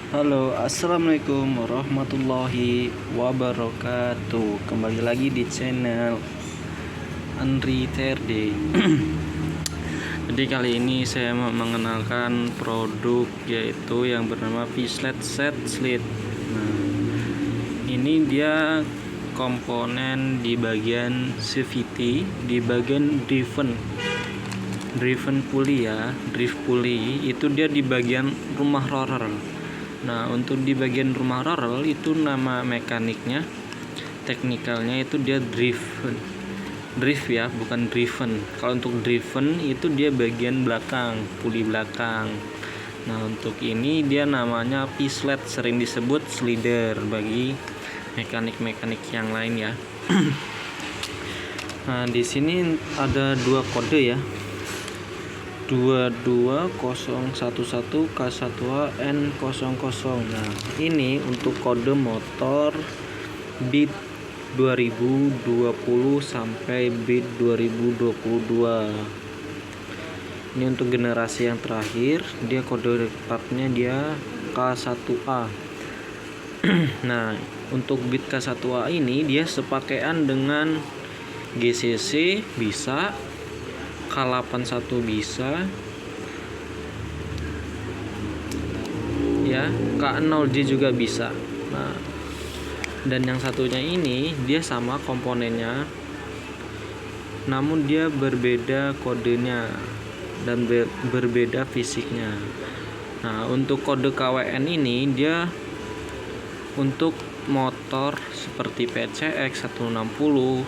Halo, assalamualaikum warahmatullahi wabarakatuh. Kembali lagi di channel Andri TRD. Jadi kali ini saya mau mengenalkan produk yaitu yang bernama Fislet Set Slit. Nah, ini dia komponen di bagian CVT, di bagian driven pulley ya, drift pulley itu dia di bagian rumah roller. Nah, untuk di bagian rumah roller itu nama mekaniknya, teknikalnya itu dia drift ya, bukan driven. Kalau untuk driven itu dia bagian belakang, pulley belakang. Nah, untuk ini dia namanya Fislet, sering disebut slider bagi mekanik-mekanik yang lain ya. Nah, di sini ada dua kode ya, 22011K1A-N00. Nah, ini untuk kode motor Beat 2020 sampai Beat 2022. Ini untuk generasi yang terakhir, dia kode partnya dia K1A. Nah, untuk Beat K1A ini dia sepakaian dengan GCC bisa, K81 bisa ya, K0J juga bisa. Nah, dan yang satunya ini dia sama komponennya, namun dia berbeda kodenya dan berbeda fisiknya. Nah, untuk kode KWN ini dia untuk motor seperti PCX 160,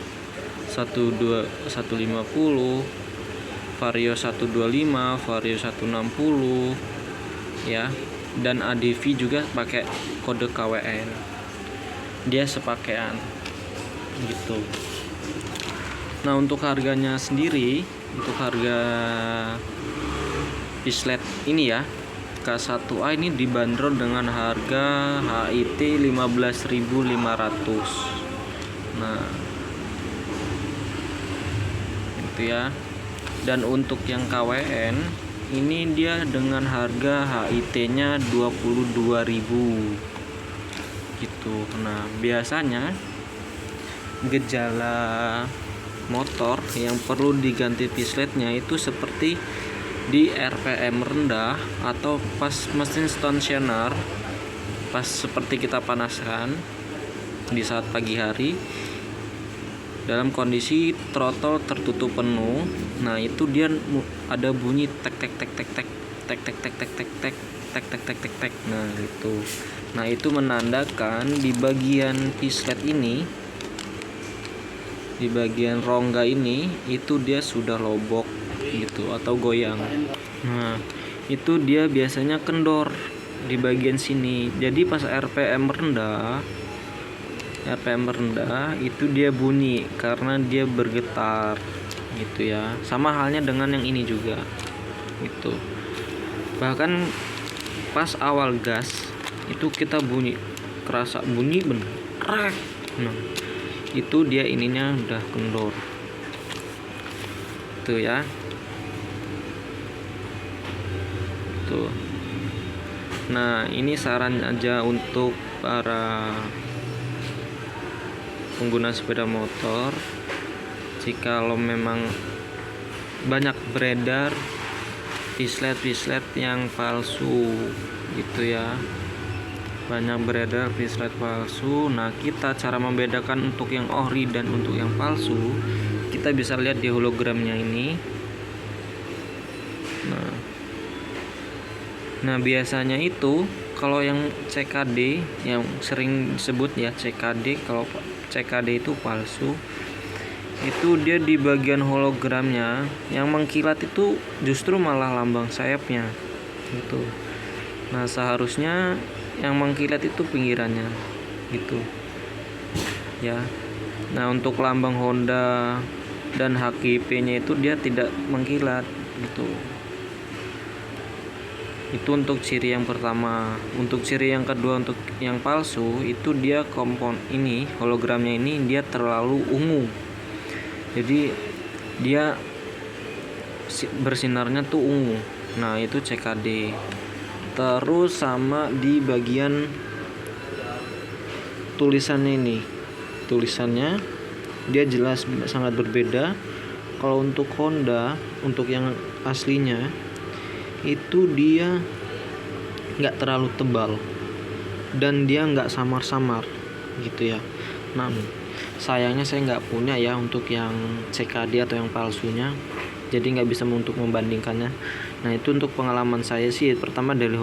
150, Vario 125, Vario 160 ya, dan ADV juga pakai kode KWN. Dia sepakaian gitu. Nah, untuk harganya sendiri, untuk harga Fislet ini ya, K1A ini dibanderol dengan harga HIT 15.500. Nah, gitu ya. Dan untuk yang KWN ini dia dengan harga HIT-nya 22.000 gitu. Nah, biasanya gejala motor yang perlu diganti Fisletnya itu seperti di RPM rendah atau pas mesin stasioner, pas seperti kita panaskan di saat pagi hari dalam kondisi throttle tertutup penuh. Nah, itu dia ada bunyi tek tek tek tek tek tek tek tek tek tek tek tek tek tek tek tek. Nah, itu. Nah, itu menandakan di bagian Fislet ini, di bagian rongga ini itu dia sudah lobok gitu atau goyang. Nah, itu dia biasanya kendor di bagian sini. Jadi pas RPM rendah itu dia bunyi karena dia bergetar gitu ya. Sama halnya dengan yang ini juga gitu. Bahkan pas awal gas itu kita kerasa bunyi bener. Nah, itu dia ininya udah kendor tuh ya. Tuh. Nah, ini saran aja untuk para pengguna sepeda motor, jika lo memang banyak beredar Fislet yang palsu gitu ya, banyak beredar Fislet palsu. Nah, kita cara membedakan untuk yang ori dan untuk yang palsu kita bisa lihat di hologramnya ini. Nah, biasanya itu kalau yang CKD yang sering disebut ya CKD, kalau CKD itu palsu, itu dia di bagian hologramnya yang mengkilat itu justru malah lambang sayapnya gitu. Nah, seharusnya yang mengkilat itu pinggirannya gitu ya. Nah, untuk lambang Honda dan HKP-nya itu dia tidak mengkilat gitu. Itu untuk ciri yang pertama. Untuk ciri yang kedua, untuk yang palsu itu dia ini hologramnya ini dia terlalu ungu. Jadi dia bersinarnya tuh ungu. Nah, itu CKD. Terus sama di bagian tulisannya ini, tulisannya dia jelas sangat berbeda. Kalau untuk Honda, untuk yang aslinya itu dia nggak terlalu tebal dan dia nggak samar-samar gitu ya. Nah, sayangnya saya nggak punya ya untuk yang CKD atau yang palsunya, jadi nggak bisa untuk membandingkannya. Nah, itu untuk pengalaman saya sih, pertama dari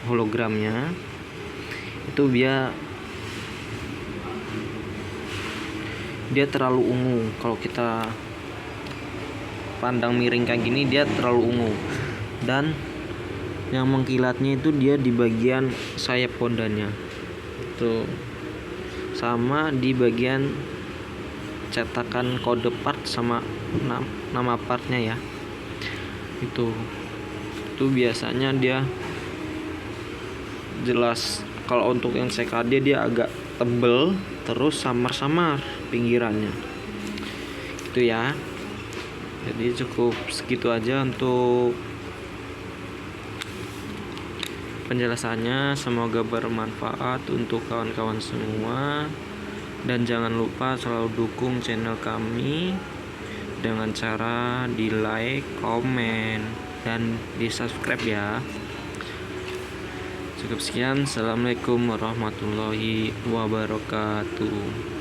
hologramnya itu dia terlalu ungu. Kalau kita pandang miring kayak gini, dia terlalu ungu. Dan yang mengkilatnya itu dia di bagian sayap Hondanya tuh, sama di bagian cetakan kode part sama nama partnya ya. Itu biasanya dia jelas. Kalau untuk yang CKD dia agak tebel, terus samar-samar pinggirannya gitu ya. Jadi cukup segitu aja untuk penjelasannya. Semoga bermanfaat untuk kawan-kawan semua, dan jangan lupa selalu dukung channel kami dengan cara di like, komen, dan di subscribe ya. Cukup sekian. Assalamualaikum warahmatullahi wabarakatuh.